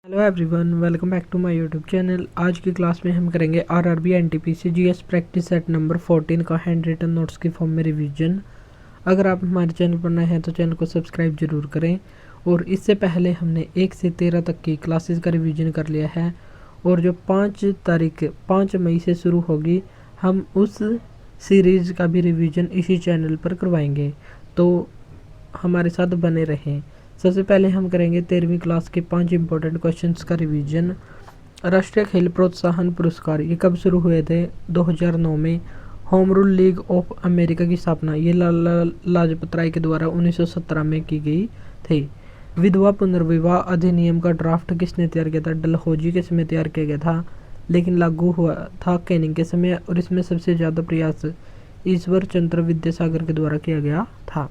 Hello everyone, welcome back to my YouTube channel. आज की class में हम करेंगे RRB NTPC GS practice set number 14 का हैंड रिटन नोट्स की फॉर्म में रिवीजन। अगर आप हमारे चैनल पर नए हैं तो चैनल को सब्सक्राइब जरूर करें। और इससे पहले हमने 1 से 13 तक की क्लासेस का रिवीजन कर लिया है और जो 5 मई से शुरू होगी, हम उस सीरीज़ का भी रिवीजन इसी चैनल पर करवाएंगे, तो हमारे साथ बने रहें। सबसे पहले हम करेंगे 13वीं क्लास के 5 इंपॉर्टेंट क्वेश्चंस का रिवीजन। राष्ट्रीय खेल प्रोत्साहन पुरस्कार ये कब शुरू हुए थे? 2009 में। Home rule league of America की स्थापना ये लाला लाजपत राय के द्वारा 1917 में की गई थी। विधवा पुनर्विवाह अधिनियम का ड्राफ्ट किसने तैयार किया था? डलहौजी के समय तैयार किया गया था, लेकिन लागू हुआ था कैनिंग के समय, और इसमें सबसे ज़्यादा प्रयास ईश्वर चंद्र विद्यासागर के द्वारा किया गया था।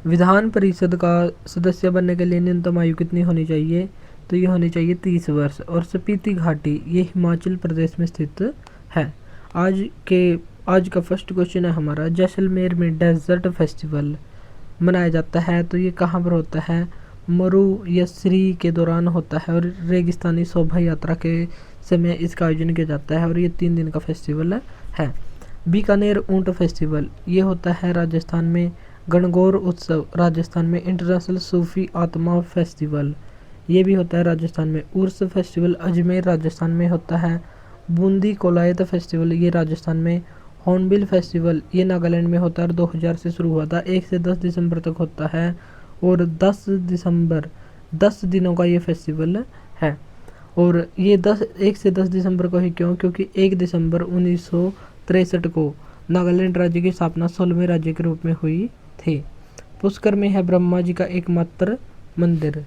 विधान परिषद का सदस्य बनने के लिए न्यूनतम आयु कितनी होनी चाहिए? तो ये होनी चाहिए 30 वर्ष। और स्पीति घाटी ये हिमाचल प्रदेश में स्थित है। आज का फर्स्ट क्वेश्चन है हमारा, जैसलमेर में डेजर्ट फेस्टिवल मनाया जाता है, तो ये कहाँ पर होता है? मरुयश्री के दौरान होता है और रेगिस्तानी शोभा यात्रा के समय इसका आयोजन किया जाता है, और ये 3 दिन का फेस्टिवल है। बीकानेर ऊंट फेस्टिवल ये होता है राजस्थान में। गणगौर उत्सव राजस्थान में। इंटरनेशनल सूफी आत्मा फेस्टिवल ये भी होता है राजस्थान में। उर्स फेस्टिवल अजमेर राजस्थान में होता है। बूंदी कोलायत फेस्टिवल ये राजस्थान में। हॉर्नबिल फेस्टिवल ये नागालैंड में होता है और 2000 से शुरू हुआ था। 1 से 10 दिसंबर तक होता है और 10 दिनों का ये फेस्टिवल है। और ये 1 से 10 दिसंबर को ही क्यों? क्योंकि 1 दिसंबर 1963 को नागालैंड राज्य की स्थापना 16वें राज्य के रूप में हुई थी। पुष्कर में है ब्रह्मा जी का एकमात्र मंदिर।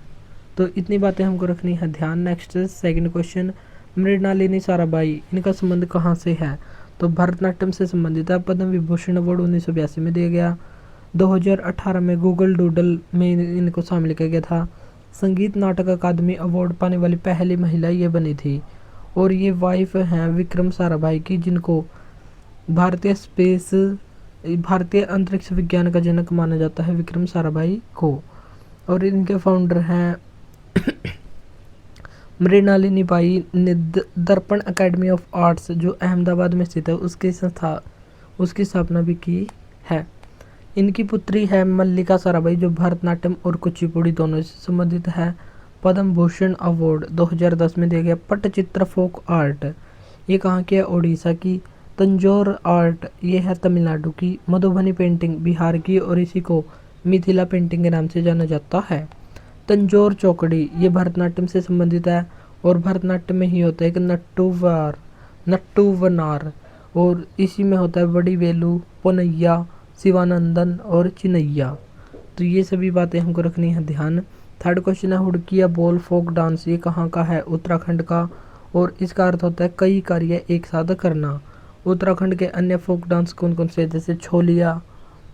तो इतनी बातें हमको रखनी है ध्यान। Next second question, Mrinalini Sarabhai इनका संबंध कहाँ से है? तो भरतनाट्यम से संबंधित है। पद्म विभूषण अवार्ड 1982 में दिया गया। 2018 में गूगल डूडल में इनको शामिल किया गया था। संगीत नाटक अकादमी अवार्ड पाने वाली पहली महिला ये बनी थी। और ये वाइफ हैं विक्रम साराभाई की, जिनको भारतीय अंतरिक्ष विज्ञान का जनक माना जाता है, विक्रम साराभाई को। और इनके फाउंडर हैं मृणालिनी बाई ने दर्पण एकेडमी ऑफ आर्ट्स जो अहमदाबाद में स्थित है उसकी स्थापना भी की है। इनकी पुत्री है मल्लिका साराभाई जो भरतनाट्यम और कुचिपुड़ी दोनों से संबंधित है। पद्म भूषण अवार्ड 2010 में दिया गया। पट्टचित्र फोक आर्ट ये कहाँ की है? ओडिशा की। तंजौर आर्ट ये है तमिलनाडु की। मधुबनी पेंटिंग बिहार की और इसी को मिथिला पेंटिंग के नाम से जाना जाता है। तंजौर चौकड़ी ये भरतनाट्यम से संबंधित है और भरतनाट्यम में ही होता है एक नट्टूवनार, और इसी में होता है बड़ी वेलू, पोनैया, शिवानंदन और चिनैया। तो ये सभी बातें हमको रखनी है ध्यान। थर्ड क्वेश्चन है, हुड़किया बोल फोक डांस ये कहाँ का है? उत्तराखंड का, और इसका अर्थ होता है कई कार्य एक साथ करना। उत्तराखंड के अन्य फोक डांस कौन कौन से? जैसे छोलिया,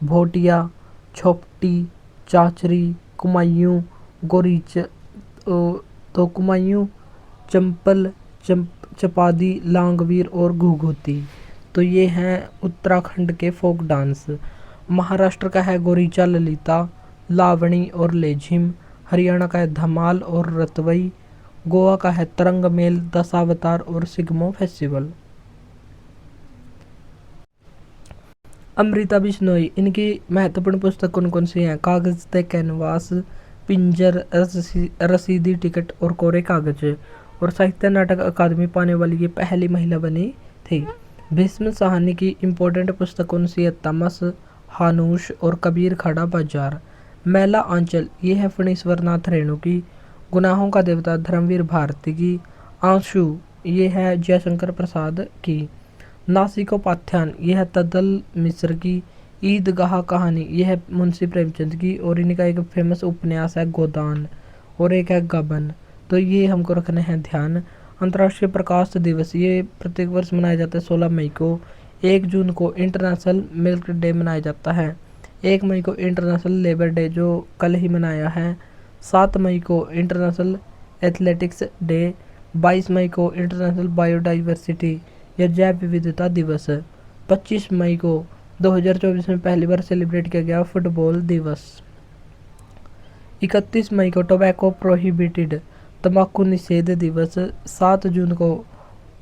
भोटिया, छोपटी, चाचरी, कुमायूं, गोरीच, तो कुमायूं, चंपल, चपादी, लांगवीर और घुघुती। तो ये हैं उत्तराखंड के फोक डांस। महाराष्ट्र का है गोरीचा, ललिता, लावणी और लेझिम। हरियाणा का है धमाल और रतवई। गोवा का है तरंग मेल, दशावतार और सिगमो फेस्टिवल। अमृता बिश्नोई इनकी महत्वपूर्ण पुस्तक कौन कौन सी हैं? कागज तय कैनवास, पिंजर, रसीदी टिकट और कोरे कागज। और साहित्य नाटक अकादमी पाने वाली ये पहली महिला बनी थी। भीष्म साहनी की इम्पोर्टेंट पुस्तक कौन सी है? तमस, हानूश और कबीर खड़ा बाजार। मैला आंचल ये है फणीश्वर नाथ रेणु की। गुनाहों का देवता धर्मवीर भारती की। आंशु ये है जयशंकर प्रसाद की। नासिकोपाध्यान यह है तदल मिश्र की। ईदगाह कहानी यह है मुंशी प्रेमचंद की। और इनका एक फेमस उपन्यास है गोदान, और एक है गबन। तो ये हमको रखना है ध्यान। अंतर्राष्ट्रीय प्रकाश दिवस ये प्रत्येक वर्ष मनाया जाता है 16 मई को। 1 जून को इंटरनेशनल मिल्क डे मनाया जाता है। 1 मई को इंटरनेशनल लेबर डे जो कल ही मनाया है। 7 मई को इंटरनेशनल एथलेटिक्स डे। 22 मई को इंटरनेशनल बायोडाइवर्सिटी या जैव विविधता दिवस। 25 मई को 2024 में पहली बार सेलिब्रेट किया गया फुटबॉल दिवस। 31 मई को टोबैको प्रोहिबिटेड तंबाकू निषेध दिवस, 7 जून को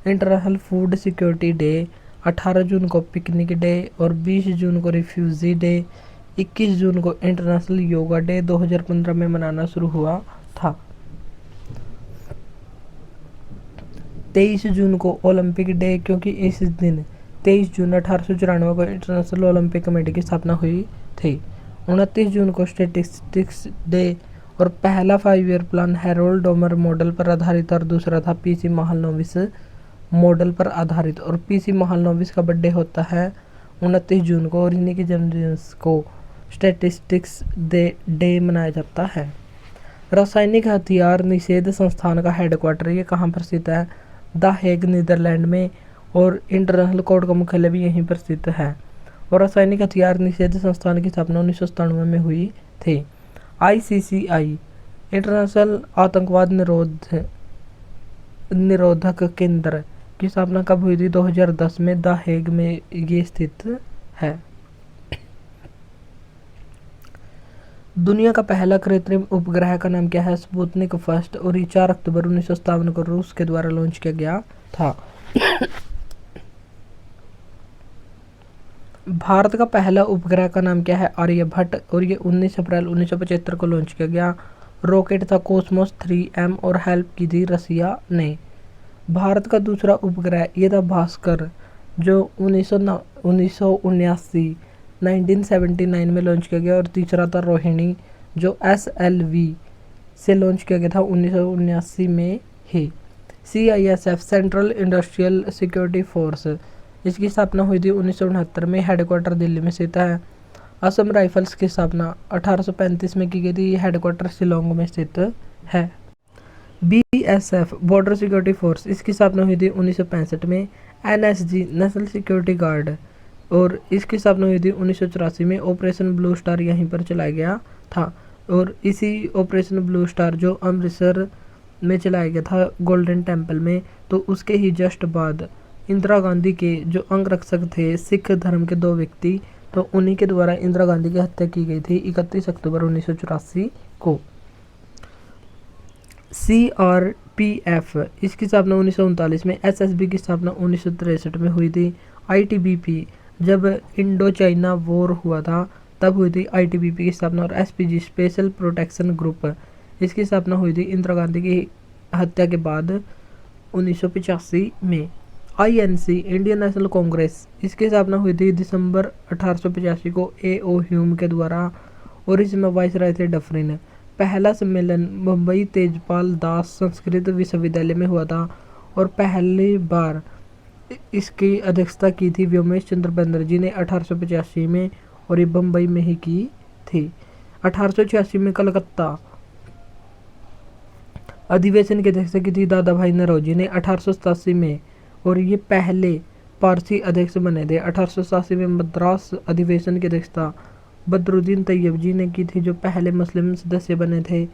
इंटरनेशनल फूड सिक्योरिटी डे, 18 जून को पिकनिक डे और 20 जून को रिफ्यूजी डे, 21 जून को इंटरनेशनल योगा डे 2015 में मनाना शुरू हुआ था। 23 जून को ओलंपिक डे, क्योंकि इस दिन 23 जून 1894 को इंटरनेशनल ओलंपिक कमेटी की स्थापना हुई थी। 29 जून को स्टैटिस्टिक्स डे और पहला 5 year plan Harold Domar model पर आधारित और दूसरा था पीसी महालनोबिस मॉडल पर आधारित। और पीसी महालनोबिस का बर्थडे होता है 29 जून को और इन्हीं के जन्मदिन को स्टैटिस्टिक्स डे मनाया जाता है। रासायनिक हथियार निषेध संस्थान का हेडक्वार्टर ये कहाँ पर स्थित है? द हेग, नीदरलैंड में, और इंटरनेशनल कोर्ट का मुख्यालय भी यहीं पर स्थित है। और रासायनिक हथियार निषेध संस्थान की स्थापना 1997 में हुई थी। ICCI इंटरनेशनल आतंकवाद निरोधक केंद्र की स्थापना कब हुई थी? 2010 में द हेग में ये स्थित है। दुनिया का पहला कृत्रिम उपग्रह का नाम क्या है? स्पुतनिक फर्स्ट, और ये 4 अक्टूबर 1957 को रूस के द्वारा लॉन्च किया गया था। भारत का पहला उपग्रह का नाम क्या है? आर्यभट्ट, और ये 19 अप्रैल 1975 को लॉन्च किया गया। रॉकेट था कोस्मोस 3M और हेल्प की थी रसिया ने। भारत का दूसरा उपग्रह ये था भास्कर, जो 1979 में लॉन्च किया गया। और तीसरा था रोहिणी, जो SLV से लॉन्च किया गया था 1979 में ही। CISF central industrial security force, इसकी स्थापना हुई थी 1969 में, हेडक्वार्टर दिल्ली में स्थित है। असम राइफल्स की स्थापना 1835 में की गई थी, हेडक्वार्टर शिलोंग में स्थित है। BSF बॉर्डर सिक्योरिटी फोर्स, इसकी स्थापना हुई थी 1965 में। NSG नेशनल सिक्योरिटी गार्ड, और इसकी स्थापना हुई थी 1984 में। ऑपरेशन ब्लू स्टार यहीं पर चलाया गया था, और इसी ऑपरेशन ब्लू स्टार जो अमृतसर में चलाया गया था गोल्डन टेम्पल में, तो उसके ही जस्ट बाद इंदिरा गांधी के जो अंगरक्षक थे सिख धर्म के 2 व्यक्ति, तो उन्हीं के द्वारा इंदिरा गांधी की हत्या की गई थी 31 अक्टूबर 1984 को। CRPF, इसकी स्थापना 1939 में। SSB की स्थापना 1963 में हुई थी। ITBP जब इंडो चाइना वॉर हुआ था तब हुई थी ITBP की स्थापना। और SPG स्पेशल प्रोटेक्शन ग्रुप, इसकी स्थापना हुई थी इंदिरा गांधी की हत्या के बाद 1985 में। INC इंडियन नेशनल कांग्रेस, इसकी स्थापना हुई थी दिसंबर 1885 को AO ह्यूम के द्वारा, और इसमें वाइसराय थे डफरिन। पहला सम्मेलन मुंबई तेजपाल दास संस्कृत विश्वविद्यालय में हुआ था, और पहली बार इसकी अध्यक्षता की थी व्योमेश चंद्र बनर्जी ने 1885 में, और ये बम्बई में ही की थी। 1886 में कलकत्ता अधिवेशन की अध्यक्षता की थी दादा भाई नौरोजी ने 1887 में, और ये पहले पारसी अध्यक्ष बने थे। 1887 में मद्रास अधिवेशन की अध्यक्षता बदरुद्दीन तैयब जी ने की थी, जो पहले मुस्लिम सदस्य बने थे,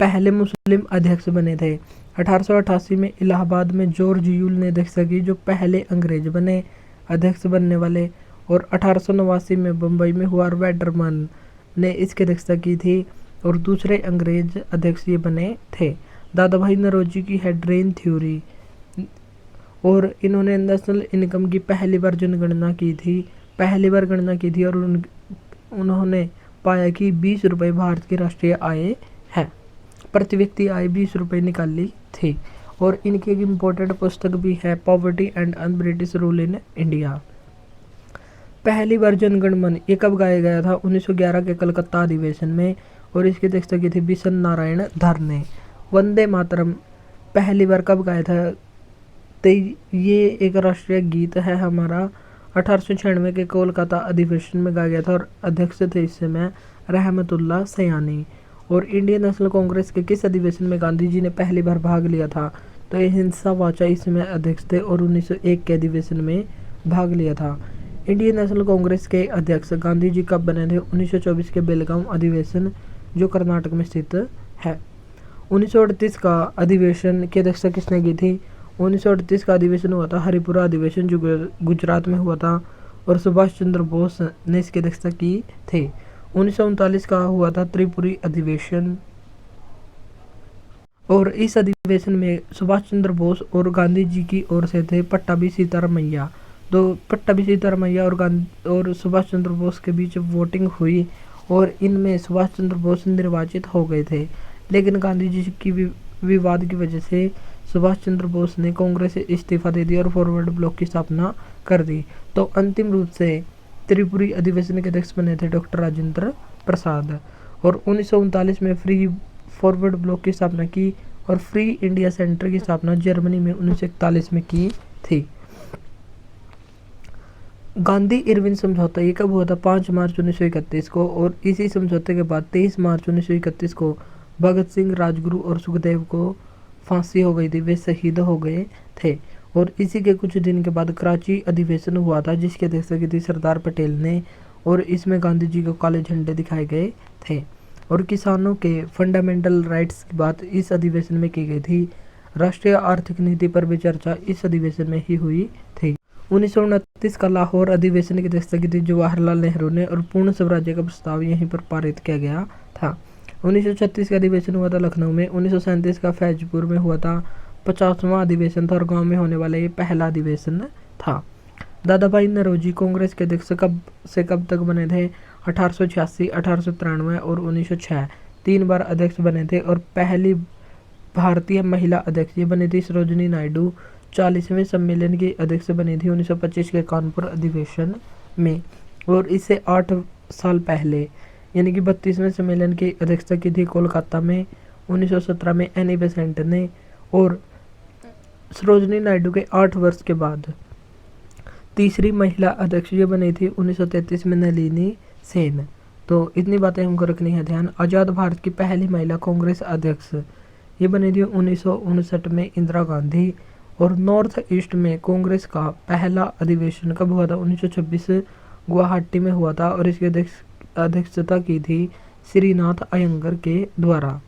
पहले मुस्लिम अध्यक्ष बने थे। 1888 में इलाहाबाद में जॉर्ज यूल ने अध्यक्षता की, जो पहले अंग्रेज बने अध्यक्ष बनने वाले। और 1889 में बम्बई में हुआ, वेडरमन ने इसकी अध्यक्षता की थी, और दूसरे अंग्रेज अध्यक्ष ये बने थे। दादा भाई नौरोजी की है ड्रेन थ्योरी, और इन्होंने नेशनल इनकम की पहली बार जनगणना की थी, और उन्होंने पाया कि 20 रुपये भारत की राष्ट्रीय आय है, प्रति व्यक्ति आय 20 रुपये निकाली थी। और इनकी एक इम्पोर्टेंट पुस्तक भी है, poverty and un British rule in India. पहली बार जनगणमन ये कब गाया गया था? 1911 के कलकत्ता अधिवेशन में, और इसकी अध्यक्षता की थी बिशन नारायण धर ने। वंदे मातरम पहली बार कब गाया था? तो ये एक राष्ट्रीय गीत है हमारा, 1896 के कोलकाता अधिवेशन में गाया गया था, और अध्यक्ष थे इस समय रहमतुल्लाह सयानी। और इंडियन नेशनल कांग्रेस के किस अधिवेशन में गांधी जी ने पहली बार भाग लिया था? तो ये हिंसा वाचा इसमें अध्यक्ष थे, और 1901 के अधिवेशन में भाग लिया था। इंडियन नेशनल कांग्रेस के अध्यक्ष गांधी जी कब बने थे? 1924 के बेलगाम अधिवेशन, जो कर्नाटक में स्थित है। 1938 का अधिवेशन की अध्यक्षता किसने की थी? 1938 का अधिवेशन हुआ था हरिपुरा अधिवेशन, जो गुजरात में हुआ था, और सुभाष चंद्र बोस ने इसकी अध्यक्षता की थी। 1939 का हुआ था त्रिपुरी अधिवेशन, और इस अधिवेशन में सुभाष चंद्र बोस और गांधी जी की ओर से थे पट्टाभी सीतारामैया। तो पट्टाभी सीतारामैया और गांधी और सुभाष चंद्र बोस के बीच वोटिंग हुई और इनमें सुभाष चंद्र बोस निर्वाचित हो गए थे। लेकिन गांधी जी की विवाद की वजह से सुभाष चंद्र बोस ने कांग्रेस से इस्तीफा दे दिया और फॉरवर्ड ब्लॉक की स्थापना कर दी। तो अंतिम रूप से त्रिपुरी अधिवेशन के अध्यक्ष बने थे डॉक्टर राजेंद्र प्रसाद। और 1939 में फ्री फॉरवर्ड ब्लॉक की स्थापना की और फ्री इंडिया सेंटर की स्थापना जर्मनी में 1941 में की थी। गांधी इरविन समझौता ये कब हुआ था? 5 मार्च 1931 को। और इसी समझौते के बाद 23 मार्च 1931 को भगत सिंह, राजगुरु और सुखदेव को फांसी हो गई थी, वे शहीद हो गए थे। और इसी के कुछ दिन के बाद कराची अधिवेशन हुआ था जिसकी अध्यक्षता की थी सरदार पटेल ने और इसमें गांधी जी को काले झंडे दिखाए गए थे। और किसानों के फंडामेंटल राइट्स की बात इस अधिवेशन में की गई थी। राष्ट्रीय आर्थिक नीति पर भी चर्चा इस अधिवेशन में ही हुई थी। 1929 का लाहौर अधिवेशन की अध्यक्षता की थी जवाहरलाल नेहरू ने और पूर्ण स्वराज्य का प्रस्ताव यहीं पर पारित किया गया था। 1936 का अधिवेशन हुआ था लखनऊ में। 1937 का फैजपुर में हुआ था 50वां अधिवेशन था और गांव में होने वाला ये पहला अधिवेशन था। दादा भाई नौरोजी कांग्रेस के अध्यक्ष कब से कब तक बने थे? 1886, 1893 और 1906 3 बार अध्यक्ष बने थे। और पहली भारतीय महिला अध्यक्ष ये बनी थी सरोजिनी नायडू। 40वें सम्मेलन की अध्यक्ष बनी थी 1925 के कानपुर अधिवेशन में। और इससे 8 साल पहले यानी कि 32वें सम्मेलन की अध्यक्षता की थी कोलकाता में 1917 में एनी बेसेंट ने। और सरोजिनी नायडू के 8 वर्ष के बाद तीसरी महिला अध्यक्ष ये बनी थी 1933 में नलिनी सेन। तो इतनी बातें हमको रखनी है ध्यान। आज़ाद भारत की पहली महिला कांग्रेस अध्यक्ष ये बनी थी 1959 में इंदिरा गांधी। और नॉर्थ ईस्ट में कांग्रेस का पहला अधिवेशन कब हुआ था? 1926 गुवाहाटी में हुआ था और इसकी अध्यक्षता की थी श्रीनाथ अयंगर के द्वारा।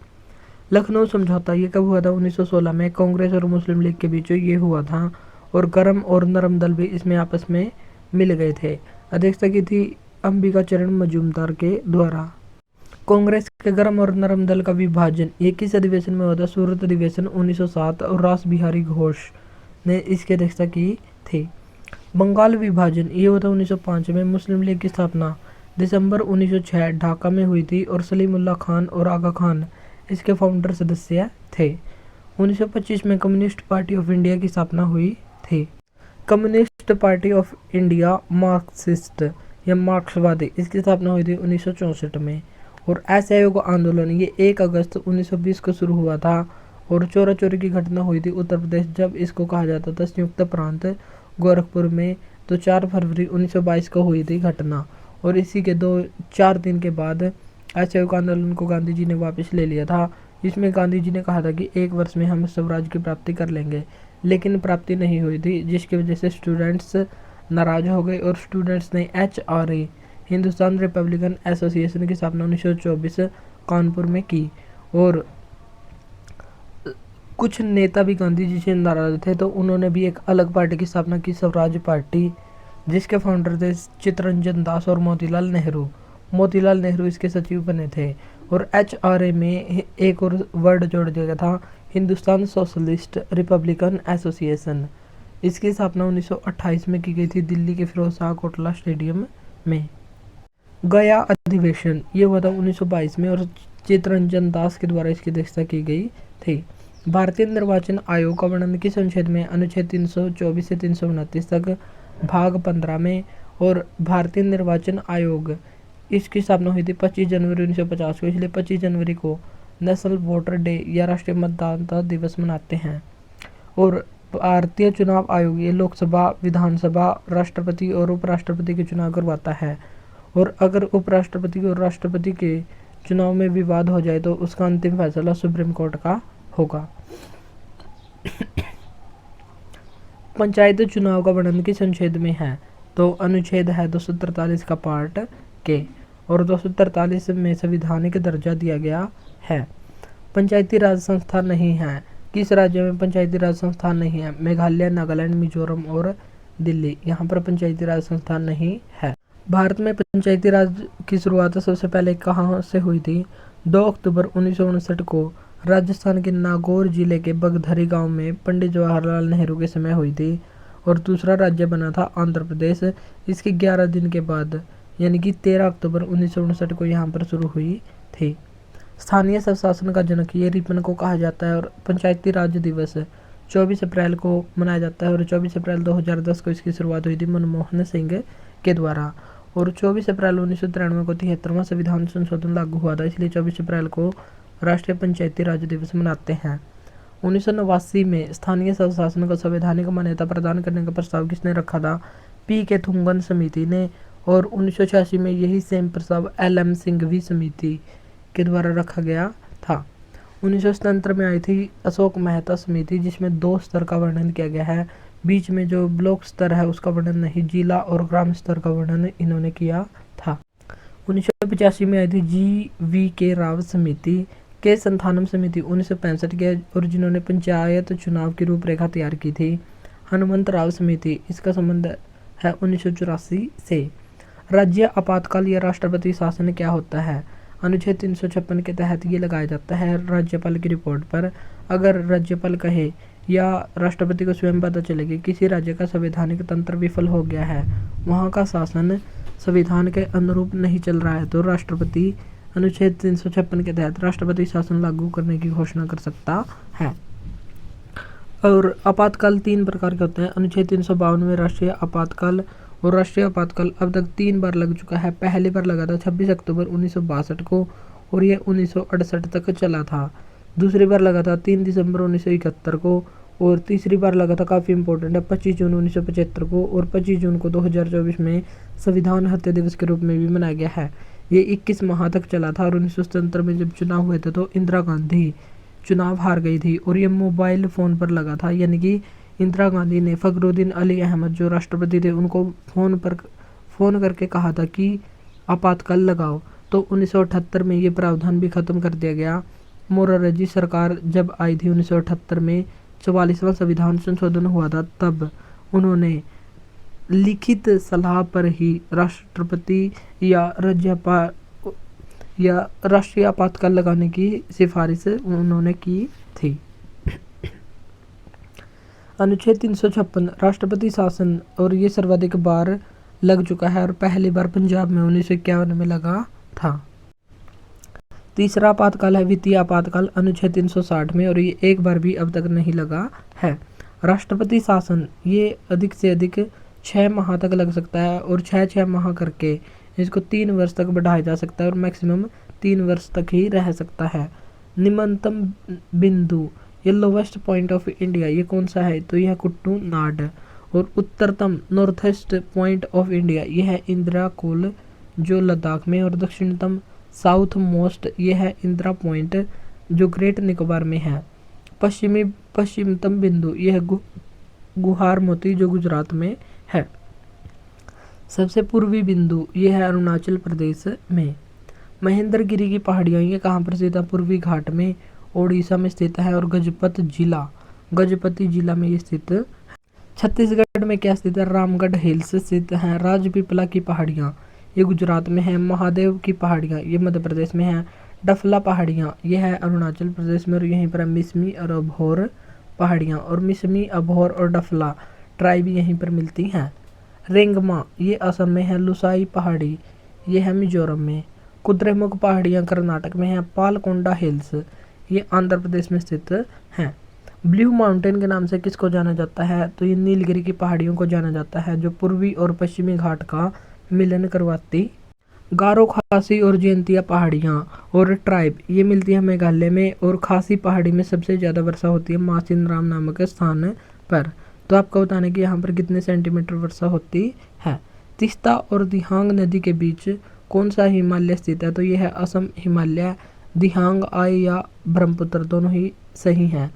लखनऊ समझौता ये कब हुआ था? 1916 में कांग्रेस और मुस्लिम लीग के बीच ये हुआ था और गरम और नरम दल भी इसमें आपस में मिल गए थे। अध्यक्षता की थी अंबिका चरण मजूमदार के द्वारा। कांग्रेस के गरम और नरम दल का विभाजन ये किस अधिवेशन में हुआ था? सूरत अधिवेशन 1907 और रास बिहारी घोष ने इसकी अध्यक्षता की थी। बंगाल विभाजन ये हुआ था 1905 में। मुस्लिम लीग की स्थापना दिसंबर 1906 ढाका में हुई थी और सलीमुल्लाह खान और आगा खान इसके फाउंडर सदस्य थे। 1925 में कम्युनिस्ट पार्टी ऑफ इंडिया की स्थापना हुई थी। Communist party of India Marxist या मार्क्सवादी इसकी स्थापना हुई थी 1964 में। और असहयोग आंदोलन ये 1 अगस्त 1920 को शुरू हुआ था और चोरा चोरी की घटना हुई थी उत्तर प्रदेश जब इसको कहा जाता था संयुक्त प्रांत गोरखपुर में। तो 4 फरवरी 1922 को हुई थी घटना और इसी के 2-4 दिन के बाद असहयोग आंदोलन को गांधी जी ने वापस ले लिया था। इसमें गांधी जी ने कहा था कि 1 वर्ष में हम स्वराज की प्राप्ति कर लेंगे, लेकिन प्राप्ति नहीं हुई थी जिसकी वजह से स्टूडेंट्स नाराज हो गए और स्टूडेंट्स ने HRA हिंदुस्तान रिपब्लिकन एसोसिएशन की स्थापना 1924 कानपुर में की। और कुछ नेता भी गांधी जी से नाराज थे तो उन्होंने भी एक अलग पार्टी की स्थापना की, स्वराज पार्टी, जिसके फाउंडर थे चित्तरंजन दास और मोतीलाल नेहरू। मोतीलाल नेहरू इसके सचिव बने थे। और HRA में एक और वर्ड जोड़ दिया गया था, हिंदुस्तान सोशलिस्ट रिपब्लिकन एसोसिएशन। इसकी स्थापना 1928 में की गई थी दिल्ली के फिरोज शाह कोटला स्टेडियम में। गया अधिवेशन ये हुआ था 1922 में और चित्तरंजन दास के द्वारा इसकी अध्यक्षता की गई थी। भारतीय निर्वाचन आयोग का वर्णन किस अनुच्छेद में? अनुच्छेद 324 से 329 तक भाग 15 में। और भारतीय निर्वाचन आयोग इसकी स्थापना हुई थी 25 जनवरी 1950 को, इसलिए 25 जनवरी को नेशनल वोटर डे या राष्ट्रीय मतदाता दिवस मनाते हैं। और भारतीय चुनाव आयोग ये लोकसभा, विधानसभा, राष्ट्रपति और उपराष्ट्रपति के चुनाव करवाता है। और अगर उपराष्ट्रपति और राष्ट्रपति के चुनाव में विवाद हो जाए तो उसका अंतिम फैसला सुप्रीम कोर्ट का होगा। पंचायत चुनाव का वर्णन किस अनुच्छेद में है? तो अनुच्छेद है 243 का पार्ट के और 243 में संवैधानिक दर्जा दिया गया है। पंचायती राज संस्था नहीं है। किस राज्य में पंचायती राज संस्थान नहीं है? मेघालय, नागालैंड, मिजोरम और दिल्ली, यहाँ पर पंचायती राज संस्थान नहीं है। भारत में पंचायती राज की शुरुआत सबसे पहले कहाँ से हुई थी? 2 अक्टूबर 1959 को राजस्थान के नागौर जिले के बगधरी गांव में पंडित जवाहरलाल नेहरू के समय हुई थी। और दूसरा राज्य बना था आंध्र प्रदेश। इसके 11 दिन के बाद यानी कि 13 अक्टूबर 1959 को यहाँ पर शुरू हुई थी। स्थानीय स्वशासन का जनक ये रिपन को कहा जाता है। और पंचायती राज दिवस 24 अप्रैल को मनाया जाता है। और 24 अप्रैल 2010 को इसकी शुरुआत हुई थी मनमोहन सिंह के द्वारा। और 24 अप्रैल 1993 को 73वां संविधान संशोधन लागू हुआ था, इसलिए 24 अप्रैल को राष्ट्रीय पंचायती राज दिवस मनाते हैं। 1989 में स्थानीय स्वशासन को संवैधानिक मान्यता प्रदान करने का प्रस्ताव किसने रखा था? पी.के. थुंगन समिति ने। और 1986 में यही सेम प्रस्ताव एल.एम. सिंघवी समिति के द्वारा रखा गया था। 1977 में आई थी अशोक मेहता समिति, जिसमें 2 स्तर का वर्णन किया गया है। बीच में जो ब्लॉक स्तर है उसका वर्णन नहीं, जिला और ग्राम स्तर का वर्णन इन्होंने किया था। 1985 में आई थी जी.वी.के. राव समिति। के संथानम समिति 1965 के, और जिन्होंने पंचायत चुनाव की रूपरेखा तैयार की थी। हनुमंत राव समिति, इसका संबंध है 1984 से। राज्य आपातकाल या राष्ट्रपति शासन क्या होता है? अनुच्छेद 356 के तहत ये लगाया जाता है राज्यपाल की रिपोर्ट पर। अगर राज्यपाल कहे या राष्ट्रपति को स्वयं पता चले कि किसी राज्य का संवैधानिक तंत्र विफल हो गया है, वहाँ का शासन संविधान के अनुरूप नहीं चल रहा है, तो राष्ट्रपति अनुच्छेद 356 के तहत राष्ट्रपति शासन लागू करने की घोषणा कर सकता है। और आपातकाल 3 प्रकार के होते हैं। अनुच्छेद 352 में राष्ट्रीय आपातकाल। और राष्ट्रीय आपातकाल अब तक 3 बार लग चुका है। पहली बार लगा था 26 अक्टूबर 1962 को, और ये 1968 तक चला था। दूसरी बार लगा था 3 दिसंबर 1971 को, और तीसरी बार लगा था, काफ़ी इंपॉर्टेंट है, 25 जून 1975 को। और 25 जून को 2024 में संविधान हत्या दिवस के रूप में भी मनाया गया है। ये 21 माह तक चला था। और 1977 में जब चुनाव हुए थे तो इंदिरा गांधी चुनाव हार गई थी, और ये मोबाइल फ़ोन पर लगा था, यानी कि इंदिरा गांधी ने फखरुद्दीन अली अहमद जो राष्ट्रपति थे उनको फ़ोन करके कहा था कि आपातकाल लगाओ। तो 1978 में ये प्रावधान भी ख़त्म कर दिया गया। मोरारजी सरकार जब आई थी 1978 में, 44वां संविधान संशोधन हुआ था, तब उन्होंने लिखित सलाह पर ही राष्ट्रपति या राज्यपाल या राष्ट्रीय आपातकाल लगाने की सिफारिश उन्होंने की थी। अनुच्छेद 356 राष्ट्रपति शासन, और ये सर्वाधिक बार लग चुका है, और पहली बार पंजाब में 1951 में लगा था। तीसरा आपातकाल है वित्तीय आपातकाल अनुच्छेद 360 में, और ये एक बार भी अब तक नहीं लगा है। राष्ट्रपति शासन ये अधिक से अधिक 6 माह तक लग सकता है, और 6 माह करके इसको 3 वर्ष तक बढ़ाया जा सकता है, और मैक्सिमम 3 वर्ष तक ही रह सकता है। निम्नतम बिंदु ये लोवेस्ट पॉइंट ऑफ इंडिया, ये कौन सा है? तो यह कुट्टू नाड। और उत्तरतम नॉर्थेस्ट पॉइंट ऑफ इंडिया ये है इंदिरा कोल जो लद्दाख में। और दक्षिणतम साउथ मोस्ट ये है इंदिरा पॉइंट जो ग्रेट निकोबार में है। पश्चिमतम बिंदु यह है गुहार मोती जो गुजरात में है। सबसे पूर्वी बिंदु ये है अरुणाचल प्रदेश में। महेंद्रगिरी की पहाड़ियाँ ये कहाँ पर स्थित है? पूर्वी घाट में, ओडिशा में स्थित है। और गजपति जिला में ये स्थित है। छत्तीसगढ़ में क्या स्थित है? रामगढ़ हिल्स स्थित है। राजपीपला की पहाड़ियाँ ये गुजरात में है। महादेव की पहाड़ियाँ ये मध्य प्रदेश में है। डफला पहाड़ियाँ ये है अरुणाचल प्रदेश में। और यहीं पर मिसमी और अभोर पहाड़ियाँ, और मिसमी, अभोर और डफला ट्राइब यहीं पर मिलती हैं। रेंगमा ये असम में है। लुसाई पहाड़ी ये है मिजोरम में। कुद्रेमुख पहाड़ियाँ कर्नाटक में हैं। पालकोंडा हिल्स ये आंध्र प्रदेश में स्थित हैं। ब्लू माउंटेन के नाम से किसको जाना जाता है? तो ये नीलगिरी की पहाड़ियों को जाना जाता है जो पूर्वी और पश्चिमी घाट का मिलन करवाती। गारो, खासी और जयंतिया पहाड़ियाँ और ट्राइब ये मिलती है मेघालय में। और खासी पहाड़ी में सबसे ज़्यादा वर्षा होती है मासिनराम नामक स्थान पर। तो आपको बताना है कि यहाँ पर कितने सेंटीमीटर वर्षा होती है। तिस्ता और दिहांग नदी के बीच कौन सा हिमालय स्थित है? तो ये है असम हिमालय। दिहांग आय या ब्रह्मपुत्र दोनों ही सही हैं।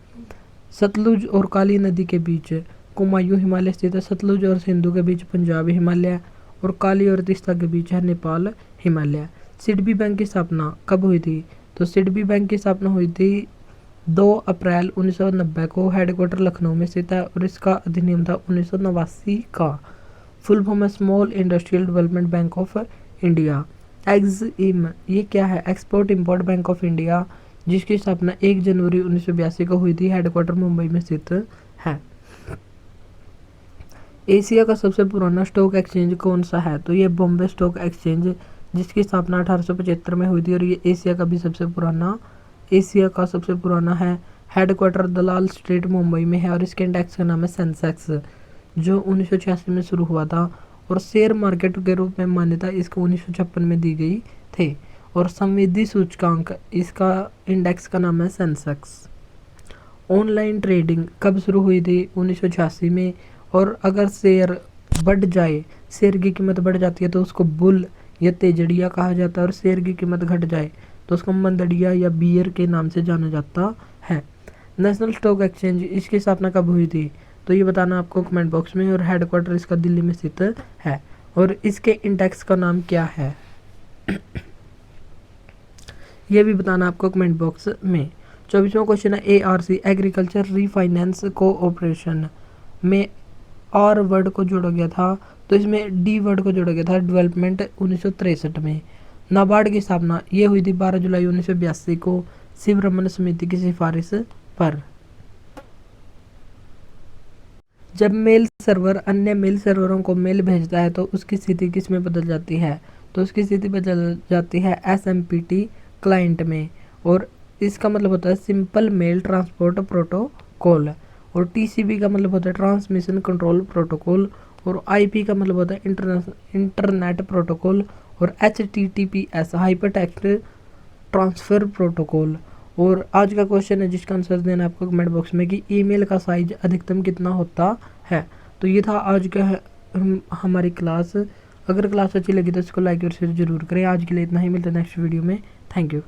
सतलुज और काली नदी के बीच कुमायूं हिमालय स्थित है। सतलुज और सिंधु के बीच पंजाब हिमालय। और काली और तिस्ता के बीच है नेपाल हिमालय। सिडबी बैंक की स्थापना कब हुई थी? तो सिडबी बैंक की स्थापना हुई थी 2 अप्रैल 1990 को। हेडक्वार्टर लखनऊ में स्थित है। और इसका अधिनियम था 1989 का। फुल फॉर्म है small industrial development bank of India. EXIM ये क्या है? Export import bank of India. जिसकी स्थापना 1 जनवरी 1982 को हुई थी। हेडक्वार्टर मुंबई में स्थित है। एशिया का सबसे पुराना स्टॉक एक्सचेंज कौन सा है? तो ये बॉम्बे स्टॉक एक्सचेंज, जिसकी स्थापना 1875 में हुई थी, और ये एशिया का सबसे पुराना है। हेडक्वार्टर दलाल स्ट्रीट मुंबई में है, और इसके इंडेक्स का नाम है सेंसेक्स, जो 1986 में शुरू हुआ था, और शेयर मार्केट के रूप में मान्यता इसको 1956 में दी गई थी। और संवेदी सूचकांक, इसका इंडेक्स का नाम है सेंसेक्स। ऑनलाइन ट्रेडिंग कब शुरू हुई थी? 1986 में। और अगर शेयर बढ़ जाए, शेयर की कीमत बढ़ जाती है तो उसको बुल या तेजड़िया कहा जाता है, और शेयर की कीमत घट जाए तो उसको मंदड़िया या बियर के नाम से जाना जाता है। नेशनल स्टॉक एक्सचेंज, इसकी स्थापना कब हुई थी? तो ये बताना आपको कमेंट बॉक्स में। और हेडक्वार्टर इसका दिल्ली में स्थित है, और इसके इंडेक्स का नाम क्या है ये भी बताना आपको कमेंट बॉक्स में। 24वां क्वेश्चन है ARC एग्रीकल्चर रीफाइनेंस कोऑपरेशन में आर वर्ड को जोड़ा गया था, तो इसमें डी वर्ड को जोड़ा गया था, डेवलपमेंट 1963 में। नाबार्ड की स्थापना ये हुई थी 12 जुलाई 1982 को शिवरमन समिति की सिफारिश पर। जब मेल सर्वर अन्य मेल सर्वरों को मेल भेजता है तो उसकी स्थिति किस में बदल जाती है? तो उसकी स्थिति बदल जाती है SMPT क्लाइंट में, और इसका मतलब होता है सिंपल मेल ट्रांसपोर्ट प्रोटोकॉल। और TCP का मतलब होता है ट्रांसमिशन कंट्रोल प्रोटोकॉल, और IP का मतलब होता है इंटरनेट प्रोटोकॉल, और HTTPS hyper text transfer protocol. और आज का क्वेश्चन है जिसका आंसर देना आपको कमेंट बॉक्स में कि ईमेल का साइज अधिकतम कितना होता है। तो ये था आज का हमारी क्लास। अगर क्लास अच्छी लगी तो इसको लाइक और शेयर जरूर करें। आज के लिए इतना ही, मिलते हैं नेक्स्ट वीडियो में। Thank you.